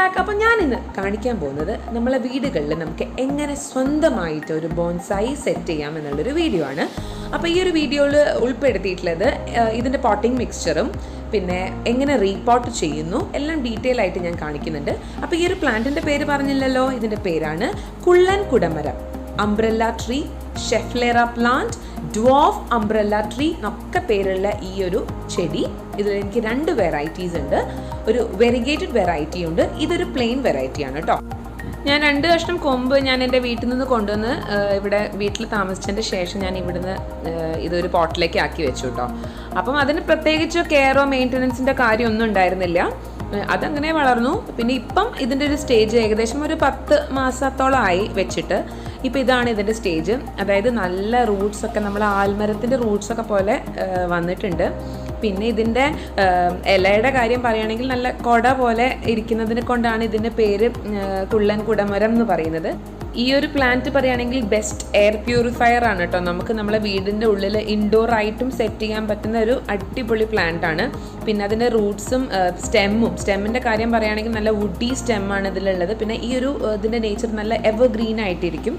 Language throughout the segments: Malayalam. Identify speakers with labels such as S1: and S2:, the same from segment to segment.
S1: ബാക്ക്. അപ്പോൾ ഞാൻ ഇന്ന് കാണിക്കാൻ പോകുന്നത് നമ്മളെ വീടുകളിൽ നമുക്ക് എങ്ങനെ സ്വന്തമായിട്ട് ഒരു ബോൺസായി സെറ്റ് ചെയ്യാം എന്നുള്ളൊരു വീഡിയോ ആണ്. അപ്പോൾ ഈ ഒരു വീഡിയോയിൽ ഉൾപ്പെടുത്തിയിട്ടുള്ളത് ഇതിൻ്റെ പോട്ടിംഗ് മിക്സ്ചറും പിന്നെ എങ്ങനെ റീപോട്ട് ചെയ്യുന്നു എല്ലാം ഡീറ്റെയിൽ ആയിട്ട് ഞാൻ കാണിക്കുന്നുണ്ട്. അപ്പോൾ ഈ ഒരു പ്ലാന്റിൻ്റെ പേര് പറഞ്ഞില്ലല്ലോ, ഇതിൻ്റെ പേരാണ് കുള്ളൻ കുടമരം, umbrella tree, schefflera plant, dwarf umbrella tree എന്നൊക്കെ പേരുള്ള ഈ ഒരു ചെടി. ഇതിൽ എനിക്ക് 2 വെറൈറ്റീസ് ഉണ്ട്. ഒരു വെരിഗേറ്റഡ് വെറൈറ്റി ഉണ്ട്, ഇതൊരു പ്ലെയിൻ വെറൈറ്റിയാണ് കേട്ടോ. ഞാൻ 2 കഷ്ണം കൊമ്പ് ഞാൻ എൻ്റെ വീട്ടിൽ നിന്ന് കൊണ്ടുവന്ന് ഇവിടെ വീട്ടിൽ താമസിച്ചതിൻ്റെ ശേഷം ഞാൻ ഇവിടുന്ന് ഇതൊരു പോട്ടിലേക്ക് ആക്കി വെച്ചു കേട്ടോ. അപ്പം അതിന് പ്രത്യേകിച്ച് കെയറോ മെയിൻ്റനൻസിൻ്റെ കാര്യമൊന്നും ഉണ്ടായിരുന്നില്ല, അതങ്ങനെ വളർന്നു. പിന്നെ ഇപ്പം ഇതിൻ്റെ ഒരു സ്റ്റേജ് ഏകദേശം ഒരു 10 മാസത്തോളമായി വെച്ചിട്ട്. ഇപ്പോൾ ഇതാണ് ഇതിൻ്റെ സ്റ്റേജ്, അതായത് നല്ല റൂട്ട്സൊക്കെ നമ്മൾ ആൽമരത്തിൻ്റെ റൂട്ട്സൊക്കെ പോലെ വന്നിട്ടുണ്ട്. പിന്നെ ഇതിൻ്റെ ഇലയുടെ കാര്യം പറയുകയാണെങ്കിൽ നല്ല കൊട പോലെ ഇരിക്കുന്നതിനെ കൊണ്ടാണ് ഇതിൻ്റെ പേര് കുള്ളൻ കുടമരം എന്ന് പറയുന്നത്. ഈ ഒരു പ്ലാന്റ് പറയുകയാണെങ്കിൽ ബെസ്റ്റ് എയർ പ്യൂരിഫയർ ആണ് കേട്ടോ. നമുക്ക് നമ്മളെ വീടിൻ്റെ ഉള്ളിൽ ഇൻഡോർ ആയിട്ടും സെറ്റ് ചെയ്യാൻ പറ്റുന്ന ഒരു അടിപൊളി പ്ലാന്റ് ആണ്. പിന്നെ അതിൻ്റെ റൂട്ട്സും സ്റ്റെമ്മിൻ്റെ കാര്യം പറയുകയാണെങ്കിൽ നല്ല വുഡി സ്റ്റെമ്മാണ് ഇതിലുള്ളത്. പിന്നെ ഈ ഒരു ഇതിൻ്റെ നേച്ചർ നല്ല എവർഗ്രീൻ ആയിട്ടിരിക്കും.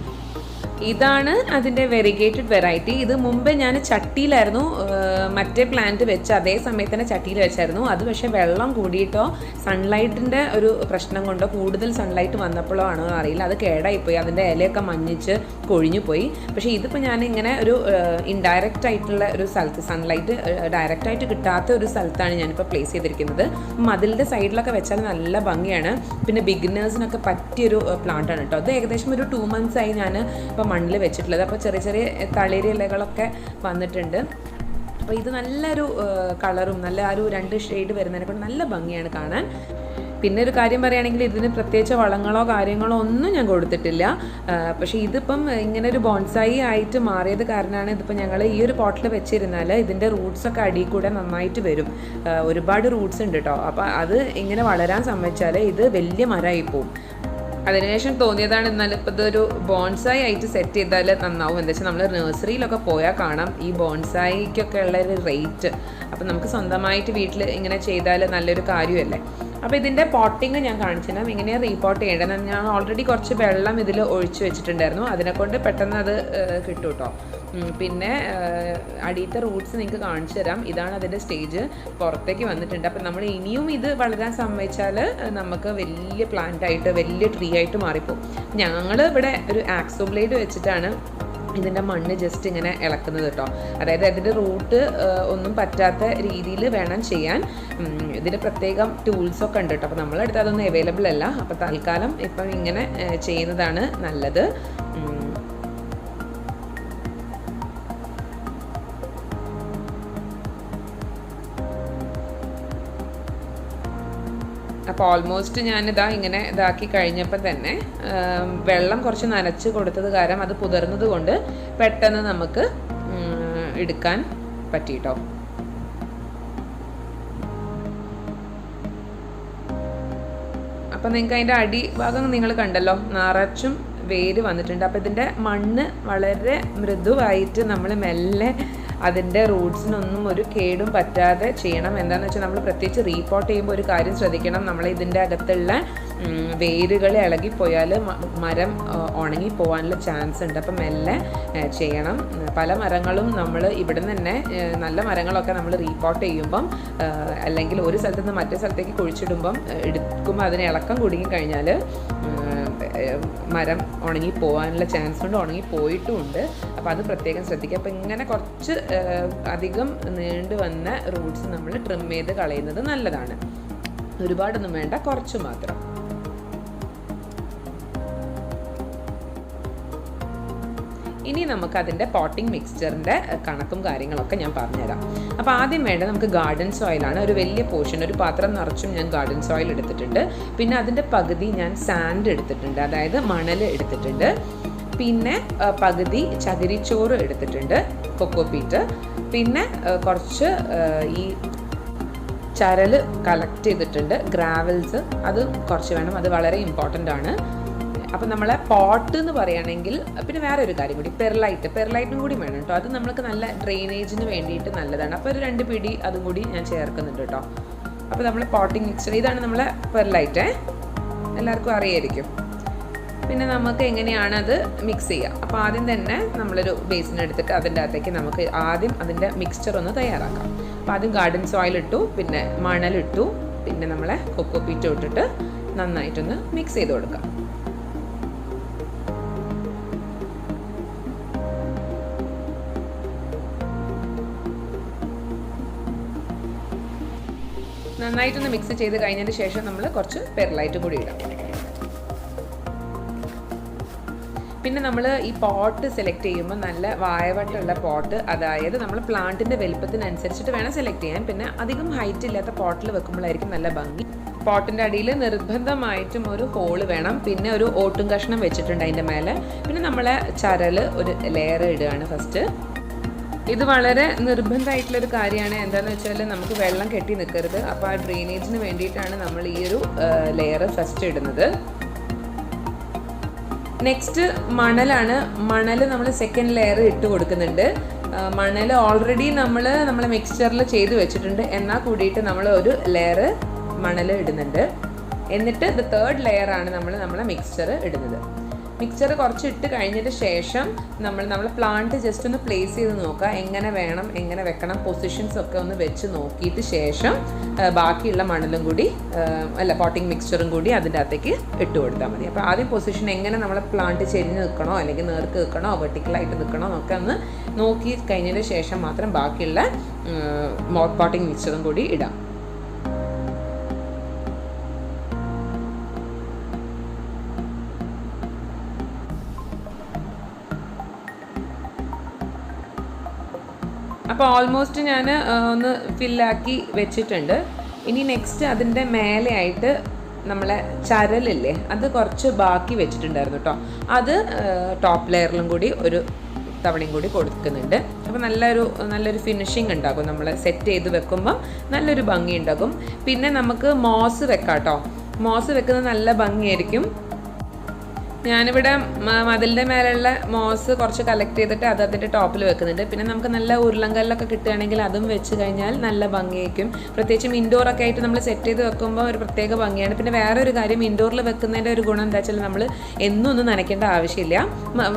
S1: ഇതാണ് അതിൻ്റെ വെരിഗേറ്റഡ് വെറൈറ്റി. ഇത് മുമ്പേ ഞാൻ ചട്ടിയിലായിരുന്നു മറ്റേ പ്ലാന്റ് വെച്ച്, അതേ സമയത്ത് തന്നെ ചട്ടിയിൽ വെച്ചായിരുന്നു. അത് പക്ഷേ വെള്ളം കൂടിയിട്ടോ സൺലൈറ്റിൻ്റെ ഒരു പ്രശ്നം കൊണ്ടോ കൂടുതൽ സൺലൈറ്റ് വന്നപ്പോഴോ ആണോ അറിയില്ല, അത് കേടായിപ്പോയി, അതിൻ്റെ ഇലയൊക്കെ മഞ്ഞിച്ച് കൊഴിഞ്ഞു പോയി. പക്ഷേ ഇതിപ്പോൾ ഞാൻ ഇങ്ങനെ ഒരു ഇൻഡയറക്റ്റ് ആയിട്ടുള്ള ഒരു സ്ഥലത്ത്, സൺലൈറ്റ് ഡയറക്റ്റായിട്ട് കിട്ടാത്ത ഒരു സ്ഥലത്താണ് ഞാനിപ്പോൾ പ്ലേസ് ചെയ്തിരിക്കുന്നത്. മതിലിൻ്റെ സൈഡിലൊക്കെ വെച്ചാൽ നല്ല ഭംഗിയാണ്. പിന്നെ ബിഗിനേഴ്സിനൊക്കെ പറ്റിയൊരു പ്ലാന്റാണ് കേട്ടോ. അത് ഏകദേശം ഒരു 2 months ആയി ഞാൻ ഇപ്പോൾ മണ്ണിൽ വെച്ചിട്ടുള്ളത്. അപ്പോൾ ചെറിയ ചെറിയ തളിരി ഇലകളൊക്കെ വന്നിട്ടുണ്ട്. അപ്പോൾ ഇത് നല്ലൊരു കളറും നല്ല ആ ഒരു 2 ഷെയ്ഡ് വരുന്നതിനെ കൊണ്ട് നല്ല ഭംഗിയാണ് കാണാൻ. പിന്നെ ഒരു കാര്യം പറയുകയാണെങ്കിൽ ഇതിന് പ്രത്യേകിച്ച് വളങ്ങളോ കാര്യങ്ങളോ ഒന്നും ഞാൻ കൊടുത്തിട്ടില്ല. പക്ഷേ ഇതിപ്പം ഇങ്ങനെ ഒരു ബോൺസായി ആയിട്ട് മാറിയത് കാരണമാണ്. ഇതിപ്പോൾ ഞങ്ങൾ ഈ ഒരു പോട്ടിൽ വെച്ചിരുന്നാൽ ഇതിൻ്റെ റൂട്ട്സൊക്കെ അടിയിൽ കൂടെ നന്നായിട്ട് വരും. ഒരുപാട് റൂട്ട്സ് ഉണ്ട് കേട്ടോ. അപ്പോൾ അത് ഇങ്ങനെ വളരാൻ സമ്മതിച്ചാൽ ഇത് വലിയ മരമായി പോവും. അതിനുശേഷം തോന്നിയതാണ് എന്നാലും ഇപ്പോൾ ഇതൊരു ബോൺസായി ആയിട്ട് സെറ്റ് ചെയ്താൽ നന്നാവും. എന്താ വെച്ചാൽ നമ്മൾ നഴ്സറിയിലൊക്കെ പോയാൽ കാണാം ഈ ബോൺസായിക്കൊക്കെ ഉള്ളൊരു റേറ്റ്. അപ്പം നമുക്ക് സ്വന്തമായിട്ട് വീട്ടിൽ ഇങ്ങനെ ചെയ്താൽ നല്ലൊരു കാര്യമല്ലേ. അപ്പോൾ ഇതിൻ്റെ പോട്ടിങ് ഞാൻ കാണിച്ചുതരാം, എങ്ങനെയാണ് റീപോട്ട് ചെയ്യേണ്ടത്. ഞാൻ ഓൾറെഡി കുറച്ച് വെള്ളം ഇതിൽ ഒഴിച്ച് വെച്ചിട്ടുണ്ടായിരുന്നു, അതിനെക്കൊണ്ട് പെട്ടെന്ന് അത് കിട്ടും കേട്ടോ. പിന്നെ അടിയത്തെ റൂട്ട്സ് നിങ്ങൾക്ക് കാണിച്ചു തരാം. ഇതാണ് അതിൻ്റെ സ്റ്റേജ്, പുറത്തേക്ക് വന്നിട്ടുണ്ട്. അപ്പം നമ്മൾ ഇനിയും ഇത് വളരാൻ സമ്മതിച്ചാൽ നമുക്ക് വലിയ പ്ലാന്റ് ആയിട്ട് വലിയ ട്രീ ആയിട്ട് മാറിപ്പോകും. ഞങ്ങൾ ഇവിടെ ഒരു ആക്സോ ബ്ലേഡ് വെച്ചിട്ടാണ് ഇതിൻ്റെ മണ്ണ് ജസ്റ്റ് ഇങ്ങനെ ഇളക്കുന്നത് കേട്ടോ. അതായത് അതിൻ്റെ റൂട്ട് ഒന്നും പറ്റാത്ത രീതിയിൽ വേണം ചെയ്യാൻ. ഇതിന് പ്രത്യേകം ടൂൾസൊക്കെ ഉണ്ട് കേട്ടോ. അപ്പോൾ നമ്മളെടുത്ത് അതൊന്നും അവൈലബിൾ അല്ല. അപ്പോൾ തൽക്കാലം ഇപ്പം ഇങ്ങനെ ചെയ്യുന്നതാണ് നല്ലത്. അപ്പോൾ ഓൾമോസ്റ്റ് ഞാനിതാ ഇങ്ങനെ ഇതാക്കി കഴിഞ്ഞപ്പോൾ തന്നെ വെള്ളം കുറച്ച് നനച്ച് കൊടുത്തത് കാരണം അത് പുതിർന്നത് കൊണ്ട് പെട്ടെന്ന് നമുക്ക് എടുക്കാൻ പറ്റിയിട്ടോ. അപ്പം നിങ്ങൾക്ക് അതിൻ്റെ അടിഭാഗം നിങ്ങൾ കണ്ടല്ലോ, നിറച്ചും വേര് വന്നിട്ടുണ്ട്. അപ്പോൾ ഇതിൻ്റെ മണ്ണ് വളരെ മൃദുവായിട്ട് നമ്മൾ മെല്ലെ അതിൻ്റെ റൂട്ട്സിനൊന്നും ഒരു കേടും പറ്റാതെ ചെയ്യണം. എന്താണെന്ന് വെച്ചാൽ നമ്മൾ പ്രത്യേകിച്ച് റീപോട്ട് ചെയ്യുമ്പോൾ ഒരു കാര്യം ശ്രദ്ധിക്കണം, നമ്മൾ ഇതിൻ്റെ അകത്തുള്ള വേരുകൾ ഇളകിപ്പോയാൽ മരം ഉണങ്ങിപ്പോകാനുള്ള ചാൻസ് ഉണ്ട്. അപ്പം മെല്ലെ ചെയ്യണം. പല മരങ്ങളും നമ്മൾ ഇവിടെ നിന്ന് തന്നെ നല്ല മരങ്ങളൊക്കെ നമ്മൾ റീപോട്ട് ചെയ്യുമ്പം അല്ലെങ്കിൽ ഒരു സ്ഥലത്ത് നിന്ന് മറ്റേ സ്ഥലത്തേക്ക് കുഴിച്ചിടുമ്പം എടുക്കുമ്പോൾ അതിന് ഇളക്കം കുടുങ്ങി കഴിഞ്ഞാൽ മരം ഉണങ്ങിപ്പോകാനുള്ള ചാൻസ് ഉണ്ട്, ഉണങ്ങിപ്പോയിട്ടുമുണ്ട്. അപ്പോൾ അത് പ്രത്യേകം ശ്രദ്ധിക്കുക. അപ്പോൾ ഇങ്ങനെ കുറച്ച് അധികം നീണ്ടു വന്ന റൂട്ട്സ് നമ്മൾ ട്രിം ചെയ്ത് കളയുന്നത് നല്ലതാണ്. ഒരുപാടൊന്നും വേണ്ട, കുറച്ച് മാത്രം. ഇനി നമുക്കതിൻ്റെ പോട്ടിംഗ് മിക്സ്ചറിൻ്റെ കണക്കും കാര്യങ്ങളൊക്കെ ഞാൻ പറഞ്ഞുതരാം. അപ്പോൾ ആദ്യം വേണ്ടത് നമുക്ക് ഗാർഡൻ സോയിലാണ്. ഒരു വലിയ പോർഷൻ, ഒരു പാത്രം നിറച്ചും ഞാൻ ഗാർഡൻ സോയിൽ എടുത്തിട്ടുണ്ട്. പിന്നെ അതിൻ്റെ പകുതി ഞാൻ സാൻഡ് എടുത്തിട്ടുണ്ട്, അതായത് മണൽ എടുത്തിട്ടുണ്ട്. പിന്നെ പകുതി ചകിരിച്ചോറ് എടുത്തിട്ടുണ്ട്, കൊക്കോപീറ്റ്. പിന്നെ കുറച്ച് ഈ ചരൽ കളക്ട് ചെയ്തിട്ടുണ്ട്, ഗ്രാവൽസ്, അത് കുറച്ച് വേണം, അത് വളരെ ഇമ്പോർട്ടൻ്റ് ആണ്. അപ്പം നമ്മളെ പോട്ട് എന്ന് പറയുകയാണെങ്കിൽ പിന്നെ വേറെ ഒരു കാര്യം കൂടി, പെർലൈറ്റും കൂടി വേണം കേട്ടോ. അത് നമ്മൾക്ക് നല്ല ഡ്രെയിനേജിന് വേണ്ടിയിട്ട് നല്ലതാണ്. അപ്പോൾ ഒരു 2 പിടി അതും കൂടി ഞാൻ ചേർക്കുന്നുണ്ട് കേട്ടോ. അപ്പോൾ നമ്മൾ പോട്ടിംഗ് മിക്സ്ചർ, ഇതാണ് നമ്മളെ പെർലൈറ്റ്. എല്ലാവർക്കും അറിയായിരിക്കും. പിന്നെ നമുക്ക് എങ്ങനെയാണ് അത് മിക്സ് ചെയ്യുക. അപ്പോൾ ആദ്യം തന്നെ നമ്മളൊരു ബേസിൻ എടുത്തിട്ട് അതിൻ്റെ അകത്തേക്ക് നമുക്ക് ആദ്യം അതിൻ്റെ മിക്സ്ചർ ഒന്ന് തയ്യാറാക്കാം. അപ്പോൾ ആദ്യം ഗാർഡൻ സോയിൽ ഇട്ടു, പിന്നെ മണലിട്ടു, പിന്നെ നമ്മളെ കൊക്കോ പീറ്റ് ഇട്ടിട്ട് നന്നായിട്ടൊന്ന് മിക്സ് ചെയ്ത് കൊടുക്കാം. നന്നായിട്ടൊന്ന് മിക്സ് ചെയ്ത് കഴിഞ്ഞതിന് ശേഷം നമ്മൾ കുറച്ച് പെർലൈറ്റ് കൂടി ഇടാം. പിന്നെ നമ്മൾ ഈ പോട്ട് സെലക്ട് ചെയ്യുമ്പോൾ നല്ല വായവട്ടമുള്ള പോട്ട്, അതായത് നമ്മൾ പ്ലാന്റിൻ്റെ വലുപ്പത്തിനനുസരിച്ചിട്ട് വേണം സെലക്ട് ചെയ്യാൻ. പിന്നെ അധികം ഹൈറ്റ് ഇല്ലാത്ത പോട്ടിൽ വെക്കുമ്പോഴായിരിക്കും നല്ല ഭംഗി. പോട്ടിൻ്റെ അടിയിൽ നിർബന്ധമായിട്ടും ഒരു ഹോള് വേണം. പിന്നെ ഒരു ഓട്ടും കഷ്ണം വെച്ചിട്ടുണ്ട് അതിൻ്റെ മേലെ. പിന്നെ നമ്മളെ ചരൽ ഒരു ലെയർ ഇടുകയാണ് ഫസ്റ്റ്. ഇത് വളരെ നിർബന്ധമായിട്ടുള്ളൊരു കാര്യമാണ്. എന്താണെന്ന് വെച്ചാൽ നമുക്ക് വെള്ളം കെട്ടി നിൽക്കരുത്. അപ്പോൾ ആ ഡ്രെയിനേജിന് വേണ്ടിയിട്ടാണ് നമ്മൾ ഈ ഒരു ലെയർ ഫസ്റ്റ് ഇടുന്നത്. നെക്സ്റ്റ് മണലാണ്. മണൽ നമ്മൾ സെക്കൻഡ് ലെയർ ഇട്ട് കൊടുക്കുന്നുണ്ട്. മണൽ ഓൾറെഡി നമ്മളെ മിക്സ്ചറിൽ ചെയ്ത് വെച്ചിട്ടുണ്ട്, എന്നാൽ കൂടിയിട്ട് നമ്മൾ ഒരു ലെയർ മണൽ ഇടുന്നുണ്ട്. എന്നിട്ട് ഇത് തേർഡ് ലെയറാണ് നമ്മളെ മിക്സ്ചർ ഇടുന്നത്. മിക്സ്ചർ കുറച്ച് ഇട്ട് കഴിഞ്ഞിട്ട് ശേഷം നമ്മൾ പ്ലാന്റ് ജസ്റ്റ് ഒന്ന് പ്ലേസ് ചെയ്ത് നോക്കുക, എങ്ങനെ വേണം, എങ്ങനെ വെക്കണം, പൊസിഷൻസ് ഒക്കെ ഒന്ന് വെച്ച് നോക്കിയിട്ട് ശേഷം ബാക്കിയുള്ള മണലും കൂടി പോട്ടിംഗ് മിക്സ്ചറും കൂടി അതിൻ്റെ അകത്തേക്ക് ഇട്ട് കൊടുത്താൽ മതി. അപ്പോൾ ആദ്യം പൊസിഷൻ എങ്ങനെ നമ്മളെ പ്ലാന്റ് ചെരിഞ്ഞ് നിൽക്കണോ അല്ലെങ്കിൽ നേർക്ക് നിൽക്കണോ വെർട്ടിക്കലായിട്ട് നിൽക്കണോ എന്നൊക്കെ ഒന്ന് നോക്കി കഴിഞ്ഞതിന് ശേഷം മാത്രം ബാക്കിയുള്ള പോട്ടിംഗ് മിക്സ്ചറും കൂടി ഇടാം. അപ്പോൾ ഓൾമോസ്റ്റ് ഞാൻ ഒന്ന് ഫില്ലാക്കി വെച്ചിട്ടുണ്ട്. ഇനി നെക്സ്റ്റ് അതിൻ്റെ മേലെയായിട്ട് നമ്മളെ ചരലില്ലേ, അത് കുറച്ച് ബാക്കി വെച്ചിട്ടുണ്ടായിരുന്നു കേട്ടോ. അത് ടോപ്പ് ലെയറിലും കൂടി ഒരു തവണയും കൂടി കൊടുക്കുന്നുണ്ട്. അപ്പോൾ നല്ലൊരു ഫിനിഷിങ് ഉണ്ടാകും. നമ്മൾ സെറ്റ് ചെയ്ത് വെക്കുമ്പം നല്ലൊരു ഭംഗി ഉണ്ടാകും. പിന്നെ നമുക്ക് മോസ് വെക്കാം കേട്ടോ. മോസ് വെക്കുന്നത് നല്ല ഭംഗിയായിരിക്കും. ഞാനിവിടെ മതിലിൻ്റെ മേലുള്ള മോസ് കുറച്ച് കളക്ട് ചെയ്തിട്ട് അതിൻ്റെ ടോപ്പിൽ വെക്കുന്നുണ്ട്. പിന്നെ നമുക്ക് നല്ല ഉരുളങ്കല്ലൊക്കെ കിട്ടുകയാണെങ്കിൽ അതും വെച്ച് കഴിഞ്ഞാൽ നല്ല ഭംഗിയായിരിക്കും. പ്രത്യേകിച്ചും ഇൻഡോറൊക്കെ ആയിട്ട് നമ്മൾ സെറ്റ് ചെയ്ത് വെക്കുമ്പോൾ ഒരു പ്രത്യേക ഭംഗിയാണ്. പിന്നെ വേറെ ഒരു കാര്യം, ഇൻഡോറിൽ വെക്കുന്നതിൻ്റെ ഒരു ഗുണം എന്താ വെച്ചാൽ നമ്മൾ എന്നും നനയ്ക്കേണ്ട ആവശ്യമില്ല,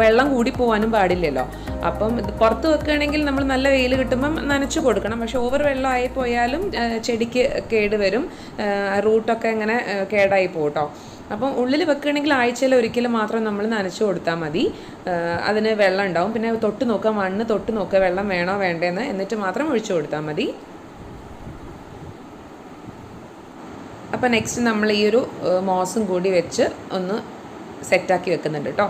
S1: വെള്ളം കൂടി പോകാനും പാടില്ലല്ലോ. അപ്പം ഇത് പുറത്ത് വെക്കുകയാണെങ്കിൽ നമ്മൾ നല്ല വെയിൽ കിട്ടുമ്പം നനച്ചു കൊടുക്കണം. പക്ഷെ ഓവർ വെള്ളമായി പോയാലും ചെടിക്ക് കേട് വരും, റൂട്ടൊക്കെ ഇങ്ങനെ കേടായി പോകും കേട്ടോ. അപ്പം ഉള്ളിൽ വെക്കുകയാണെങ്കിൽ ആഴ്ചയിൽ ഒരിക്കലും മാത്രം നമ്മൾ നനച്ചു കൊടുത്താൽ മതി. അതിന് വെള്ളം ഉണ്ടാവും. പിന്നെ തൊട്ട് നോക്കുക, മണ്ണ് തൊട്ട് നോക്കുക വെള്ളം വേണോ വേണ്ടേന്ന്, എന്നിട്ട് മാത്രം ഒഴിച്ചു കൊടുത്താൽ മതി. അപ്പം നെക്സ്റ്റ് നമ്മൾ ഈ ഒരു മോസും കൂടി വെച്ച് ഒന്ന് സെറ്റാക്കി വെക്കുന്നുണ്ട് കേട്ടോ.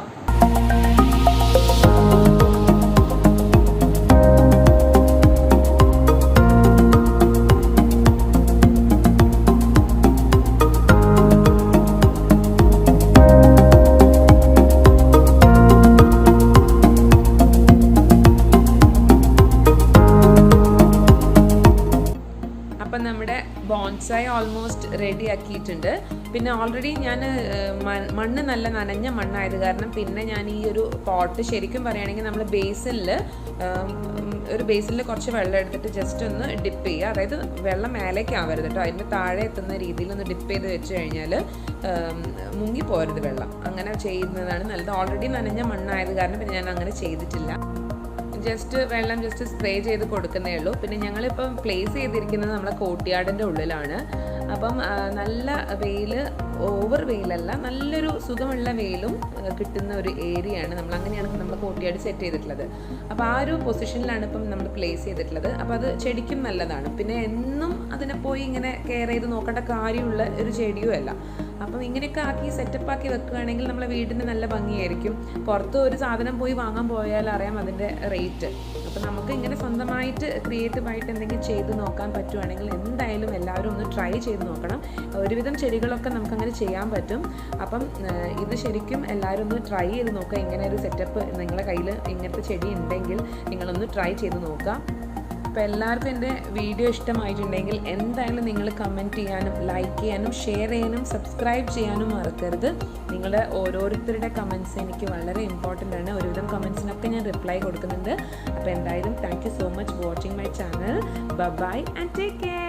S1: നമ്മുടെ ബോൺസായി ഓൾമോസ്റ്റ് റെഡി ആക്കിയിട്ടുണ്ട്. പിന്നെ ഓൾറെഡി ഞാൻ മണ്ണ് നല്ല നനഞ്ഞ മണ്ണായത് കാരണം പിന്നെ ഞാൻ ഈ ഒരു പോട്ട് ശരിക്കും പറയുകയാണെങ്കിൽ നമ്മൾ ഒരു ബേസിനിൽ കുറച്ച് വെള്ളം എടുത്തിട്ട് ജസ്റ്റ് ഒന്ന് ഡിപ്പ് ചെയ്യുക. അതായത് വെള്ളം മേലേക്ക് ആവരുത് കേട്ടോ, അതിൻ്റെ താഴെ എത്തുന്ന രീതിയിൽ ഒന്ന് ഡിപ്പ് ചെയ്ത് വെച്ച് കഴിഞ്ഞാൽ മുങ്ങിപ്പോരുത് വെള്ളം. അങ്ങനെ ചെയ്യുന്നതാണ് നല്ലത്. ഓൾറെഡി നനഞ്ഞ മണ്ണായത് കാരണം പിന്നെ ഞാൻ അങ്ങനെ ചെയ്തിട്ടില്ല. വെള്ളം സ്പ്രേ ചെയ്ത് കൊടുക്കുന്നേ ഉള്ളൂ. പിന്നെ ഞങ്ങളിപ്പം പ്ലേസ് ചെയ്തിരിക്കുന്നത് നമ്മളെ കോർട്ട്യാർഡിൻ്റെ ഉള്ളിലാണ്. അപ്പം നല്ല വെയിൽ, ഓവർ വെയിലല്ല, നല്ലൊരു സുഖമുള്ള വെയിലും കിട്ടുന്ന ഒരു ഏരിയയാണ്. അങ്ങനെയാണ് നമ്മൾ കോർട്ട്യാർഡ് സെറ്റ് ചെയ്തിട്ടുള്ളത്. അപ്പോൾ ആ ഒരു പൊസിഷനിലാണ് ഇപ്പം നമ്മൾ പ്ലേസ് ചെയ്തിട്ടുള്ളത്. അപ്പോൾ അത് ചെടിക്കും നല്ലതാണ്. പിന്നെ എന്നും അതിനെ പോയി ഇങ്ങനെ കെയർ ചെയ്ത് നോക്കേണ്ട കാര്യമുള്ള ഒരു ചെടിയും അല്ല. അപ്പം ഇങ്ങനെയൊക്കെ ആക്കി സെറ്റപ്പാക്കി വെക്കുകയാണെങ്കിൽ നമ്മളെ വീടിന് നല്ല ഭംഗിയായിരിക്കും. പുറത്ത് ഒരു സാധനം പോയി വാങ്ങാൻ പോയാൽ അറിയാം അതിൻ്റെ റേറ്റ്. അപ്പം നമുക്ക് ഇങ്ങനെ സ്വന്തമായിട്ട് ക്രിയേറ്റീവായിട്ട് എന്തെങ്കിലും ചെയ്ത് നോക്കാൻ പറ്റുവാണെങ്കിൽ എന്തായാലും എല്ലാവരും ഒന്ന് ട്രൈ ചെയ്ത് നോക്കണം. ഒരുവിധം ചെടികളൊക്കെ നമുക്കങ്ങനെ ചെയ്യാൻ പറ്റും. അപ്പം ഇത് ശരിക്കും എല്ലാവരും ഒന്ന് ട്രൈ ചെയ്ത് നോക്കുക. ഇങ്ങനെ ഒരു സെറ്റപ്പ് നിങ്ങളുടെ കയ്യിൽ ഇങ്ങനത്തെ ചെടി ഉണ്ടെങ്കിൽ നിങ്ങളൊന്ന് ട്രൈ ചെയ്ത് നോക്കുക. അപ്പോൾ എല്ലാവർക്കും എൻ്റെ വീഡിയോ ഇഷ്ടമായിട്ടുണ്ടെങ്കിൽ എന്തായാലും നിങ്ങൾ കമൻറ്റ് ചെയ്യാനും ലൈക്ക് ചെയ്യാനും ഷെയർ ചെയ്യാനും സബ്സ്ക്രൈബ് ചെയ്യാനും മറക്കരുത്. നിങ്ങളുടെ ഓരോരുത്തരുടെ കമൻറ്റ്സ് എനിക്ക് വളരെ ഇമ്പോർട്ടൻ്റ് ആണ്. ഒരുവിധം കമൻറ്റ്സിനൊക്കെ ഞാൻ റിപ്ലൈ കൊടുക്കുന്നുണ്ട്. അപ്പോൾ എന്തായാലും thank you so much for watching my channel. Bye and take care.